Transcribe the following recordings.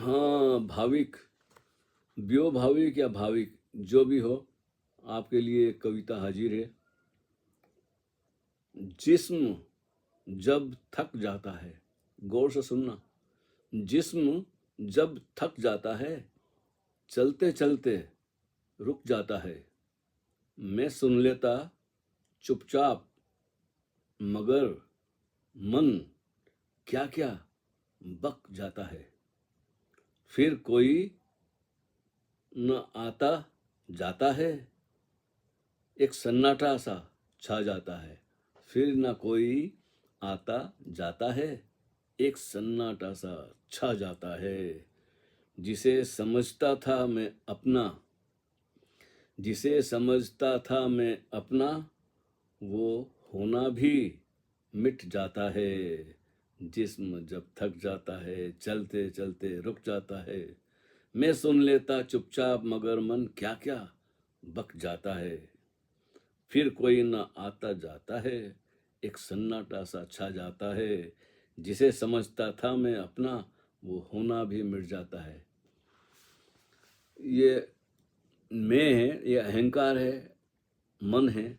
हाँ, भाविक, भाविक या भाविक जो भी हो, आपके लिए एक कविता हाजिर है। जिस्म जब थक जाता है, गौर से सुनना। जिस्म जब थक जाता है, चलते चलते रुक जाता है। मैं सुन लेता चुपचाप, मगर मन क्या क्या बक जाता है। फिर कोई न आता जाता है, एक सन्नाटा सा छा जाता है। फिर न कोई आता जाता है, एक सन्नाटा सा छा जाता है। जिसे समझता था मैं अपना, जिसे समझता था मैं अपना, वो होना भी मिट जाता है। जिस्म जब थक जाता है, चलते चलते रुक जाता है। मैं सुन लेता चुपचाप, मगर मन क्या क्या बक जाता है। फिर कोई न आता जाता है, एक सन्नाटा सा छा जाता है। जिसे समझता था मैं अपना, वो होना भी मिट जाता है। ये मैं है, ये अहंकार है, मन है,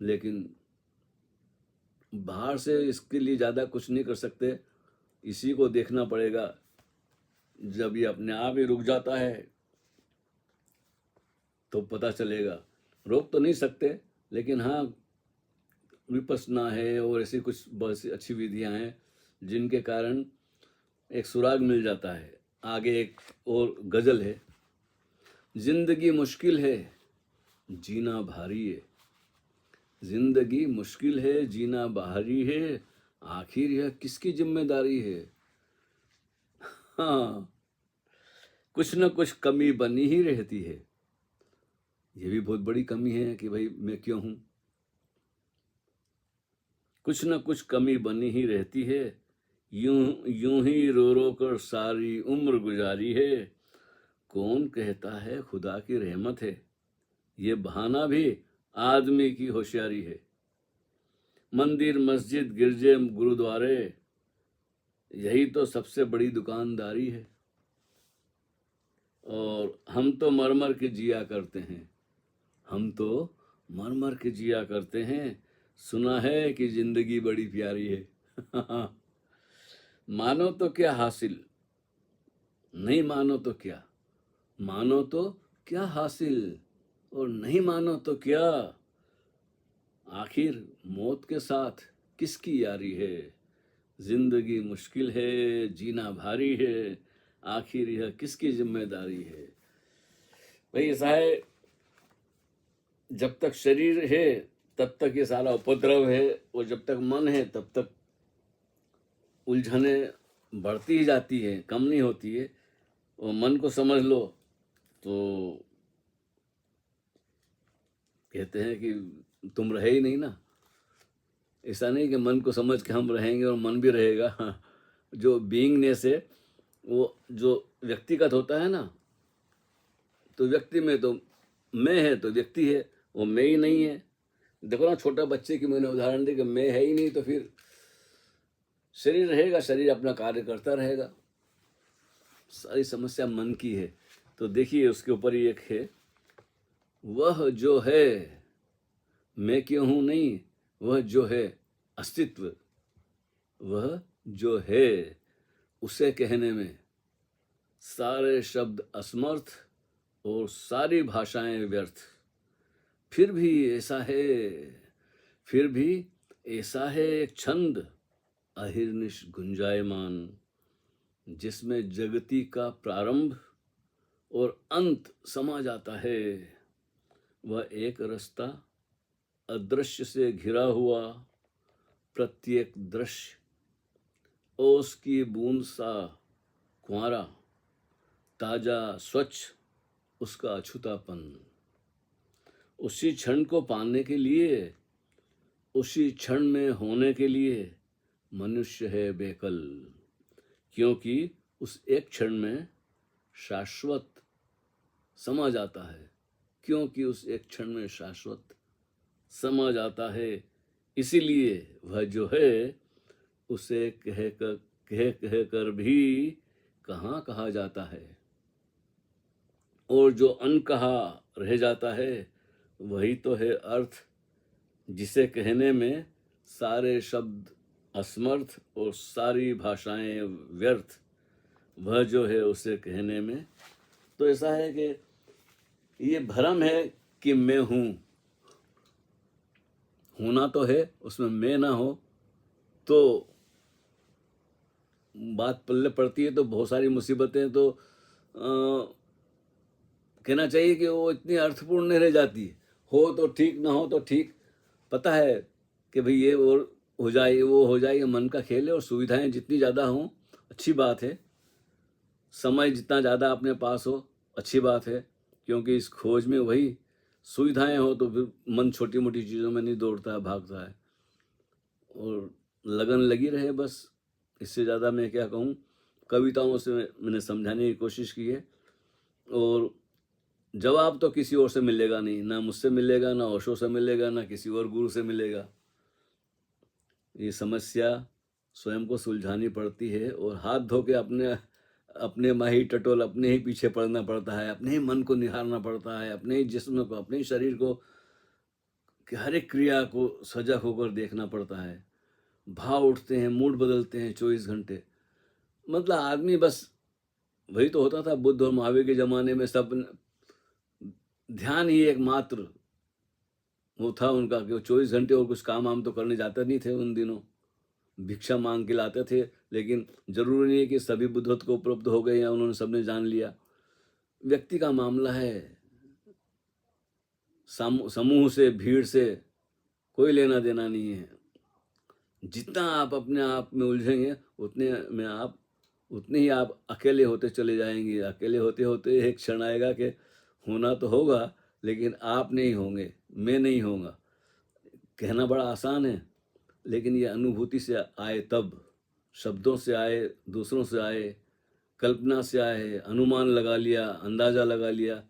लेकिन बाहर से इसके लिए ज़्यादा कुछ नहीं कर सकते। इसी को देखना पड़ेगा। जब ये अपने आप ही रुक जाता है तो पता चलेगा। रोक तो नहीं सकते, लेकिन हाँ, विपश्यना है और ऐसी कुछ बहुत सी अच्छी विधियां हैं जिनके कारण एक सुराग मिल जाता है। आगे एक और गजल है। जिंदगी मुश्किल है, जीना भारी है। जिंदगी मुश्किल है, जीना भारी है। आखिर यह किसकी जिम्मेदारी है। हाँ, कुछ न कुछ कमी बनी ही रहती है। ये भी बहुत बड़ी कमी है कि भाई मैं क्यों हूं। कुछ न कुछ कमी बनी ही रहती है। यूं यूं ही रो रो कर सारी उम्र गुजारी है। कौन कहता है खुदा की रहमत है, ये बहाना भी आदमी की होशियारी है। मंदिर मस्जिद गिरजे गुरुद्वारे, यही तो सबसे बड़ी दुकानदारी है। और हम तो मर मर के जिया करते हैं, हम तो मर मर के जिया करते हैं। सुना है कि जिंदगी बड़ी प्यारी है। मानो तो क्या हासिल, नहीं मानो तो क्या। मानो तो क्या हासिल, और नहीं मानो तो क्या। आखिर मौत के साथ किसकी यारी है। जिंदगी मुश्किल है, जीना भारी है। आखिर यह किसकी जिम्मेदारी है। भाई ऐसा है, जब तक शरीर है तब तक ये सारा उपद्रव है, और जब तक मन है तब तक उलझने बढ़ती ही जाती है, कम नहीं होती है। और मन को समझ लो तो कहते हैं कि तुम रहे ही नहीं ना। ऐसा नहीं कि मन को समझ के हम रहेंगे और मन भी रहेगा। हाँ, जो बीइंगनेस है वो जो व्यक्तिगत होता है ना, तो व्यक्ति में तो मैं है तो व्यक्ति है, वो मैं ही नहीं है। देखो ना, छोटा बच्चे की मैंने उदाहरण दी कि मैं है ही नहीं, तो फिर शरीर रहेगा, शरीर अपना कार्य करता रहेगा। सारी समस्या मन की है। तो देखिए उसके ऊपर ही एक है, वह जो है, मैं क्यों हूं नहीं, वह जो है अस्तित्व, वह जो है, उसे कहने में सारे शब्द असमर्थ और सारी भाषाएं व्यर्थ। फिर भी ऐसा है, फिर भी ऐसा है एक छंद अहिर्निश गुंजायमान, जिसमें जगती का प्रारंभ और अंत समा जाता है। वह एक रास्ता अदृश्य से घिरा हुआ, प्रत्येक दृश्य ओस की बूंद सा कुंवारा, ताजा स्वच्छ उसका अछूतापन। उसी क्षण को पाने के लिए, उसी क्षण में होने के लिए मनुष्य है बेकल। क्योंकि उस एक क्षण में शाश्वत समा जाता है, क्योंकि उस एक क्षण में शाश्वत समा जाता है। इसीलिए वह जो है उसे कह कह कर भी कहाँ कहा जाता है, और जो अनकहा रह जाता है वही तो है अर्थ, जिसे कहने में सारे शब्द असमर्थ और सारी भाषाएं व्यर्थ, वह जो है उसे कहने में। तो ऐसा है कि ये भ्रम है कि मैं हूँ, होना तो है, उसमें मैं ना हो तो बात पल्ले पड़ती है, तो बहुत सारी मुसीबतें तो कहना चाहिए कि वो इतनी अर्थपूर्ण नहीं रह जाती। हो तो ठीक, ना हो तो ठीक। पता है कि भाई ये और हो जाए, वो हो जाए, ये मन का खेल है, और सुविधाएं जितनी ज़्यादा हों अच्छी बात है, समय जितना ज़्यादा अपने पास हो अच्छी बात है, क्योंकि इस खोज में वही सुविधाएं हो तो फिर मन छोटी मोटी चीज़ों में नहीं दौड़ता है, भागता है, और लगन लगी रहे बस। इससे ज़्यादा मैं क्या कहूँ। कविताओं से मैंने समझाने की कोशिश की है, और जवाब तो किसी और से मिलेगा नहीं, ना मुझसे मिलेगा, ना ओशो से मिलेगा, ना किसी और गुरु से मिलेगा। ये समस्या स्वयं को सुलझानी पड़ती है, और हाथ धो के अपने अपने माही टटोल अपने ही पीछे पड़ना पड़ता है, अपने ही मन को निहारना पड़ता है, अपने ही जिस्म को, अपने ही शरीर को, कि हर एक क्रिया को सजग होकर देखना पड़ता है। भाव उठते हैं, मूड बदलते हैं 24 घंटे। मतलब आदमी बस, वही तो होता था बुद्ध और महावीर के ज़माने में, सब ध्यान ही एकमात्र वो था उनका, कि वो 24 घंटे और कुछ काम वाम तो करने जाते नहीं थे उन दिनों। भिक्षा मांग के लाते थे, लेकिन जरूरी नहीं है कि सभी बुद्धत्व को उपलब्ध हो गए या उन्होंने सबने जान लिया। व्यक्ति का मामला है, समूह से, भीड़ से कोई लेना देना नहीं है। जितना आप अपने आप में उलझेंगे उतने ही आप अकेले होते चले जाएंगे। अकेले होते होते एक क्षण आएगा कि होना तो होगा, लेकिन आप नहीं होंगे, मैं नहीं होगा। कहना बड़ा आसान है, लेकिन ये अनुभूति से आए तब, शब्दों से आए, दूसरों से आए, कल्पना से आए, अनुमान लगा लिया, अंदाज़ा लगा लिया,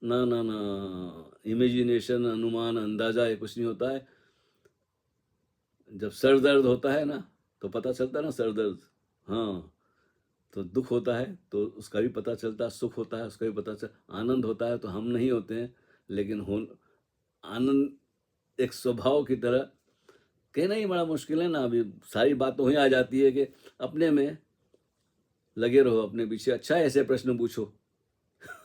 ना ना ना, इमेजिनेशन, अनुमान, अंदाज़ा ये कुछ नहीं होता है। जब सर दर्द होता है ना तो पता चलता है ना, सर दर्द, हाँ, तो दुख होता है तो उसका भी पता चलता है, सुख होता है उसका भी पता चलता, आनंद होता है तो हम नहीं होते हैं, लेकिन हो आनंद एक स्वभाव की तरह कहना ही बड़ा मुश्किल है ना। अभी सारी बात तो वहीं आ जाती है कि अपने में लगे रहो, अपने पीछे। अच्छा है ऐसे प्रश्न पूछो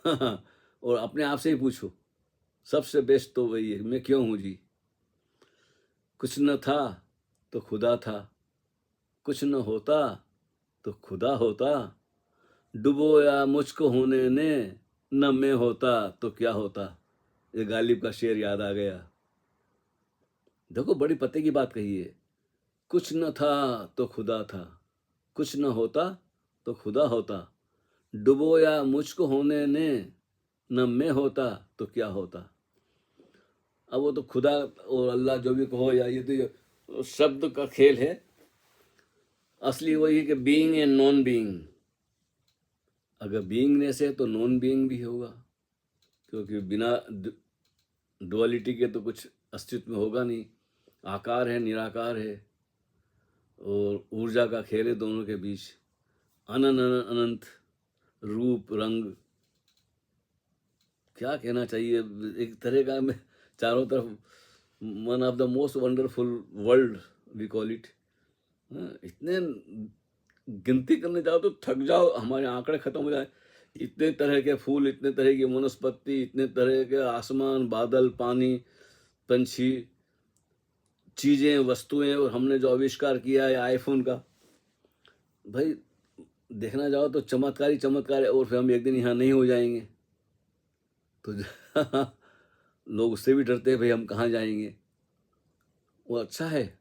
और अपने आप से ही पूछो, सबसे बेस्ट तो वही है, मैं क्यों हूँ जी। कुछ न था तो खुदा था, कुछ न होता तो खुदा होता, डुबोया मुझको होने ने, न मैं होता तो क्या होता। ये गालिब का शेर याद आ गया। देखो बड़ी पते की बात कही है। कुछ न था तो खुदा था, कुछ न होता तो खुदा होता, डुबोया मुझको होने ने, न मैं होता तो क्या होता। अब वो तो खुदा और अल्लाह जो भी कहो, या ये तो शब्द का खेल है। असली वही है कि बीइंग एंड नॉन बीइंग। अगर बीइंगनेस है तो नॉन बीइंग भी होगा, क्योंकि बिना डुअलिटी के तो कुछ अस्तित्व में होगा नहीं। आकार है, निराकार है, और ऊर्जा का खेल है दोनों के बीच। अनंत अनंत रूप रंग, क्या कहना चाहिए। एक तरह का मैं चारों तरफ, one of the most wonderful world we call it. इतने गिनती करने जाओ तो थक जाओ, हमारे आंकड़े खत्म हो जाए। इतने तरह के फूल, इतने तरह की वनस्पति, इतने तरह के आसमान, बादल, पानी, पंछी, चीज़ें, वस्तुएं, और हमने जो आविष्कार किया है आईफोन का, भाई देखना जाओ तो चमत्कार ही चमत्कार है। और फिर हम एक दिन यहाँ नहीं हो जाएंगे तो लोग उससे भी डरते हैं, भाई हम कहाँ जाएंगे। वो अच्छा है,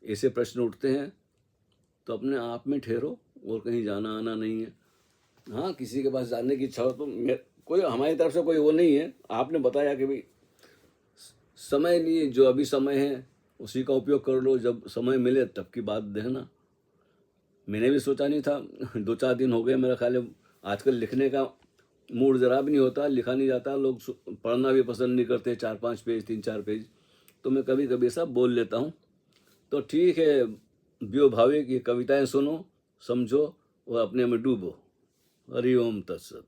ऐसे प्रश्न उठते हैं तो अपने आप में ठहरो, और कहीं जाना आना नहीं है। हाँ, किसी के पास जाने की इच्छा हो तो कोई हमारी तरफ से कोई वो नहीं है। आपने बताया कि भाई समय लिए, जो अभी समय है उसी का उपयोग कर लो, जब समय मिले तब की बात देखना। मैंने भी सोचा नहीं था, 2-4 दिन हो गए मेरा ख्याल है। आजकल लिखने का मूड ज़रा भी नहीं होता, लिखा नहीं जाता, लोग पढ़ना भी पसंद नहीं करते, 4-5 पेज, 3-4 पेज। तो मैं कभी कभी ऐसा बोल लेता हूँ। तो ठीक है, व्यो भावे की कविताएं सुनो, समझो और अपने में डूबो। हरि ओम तत्सत।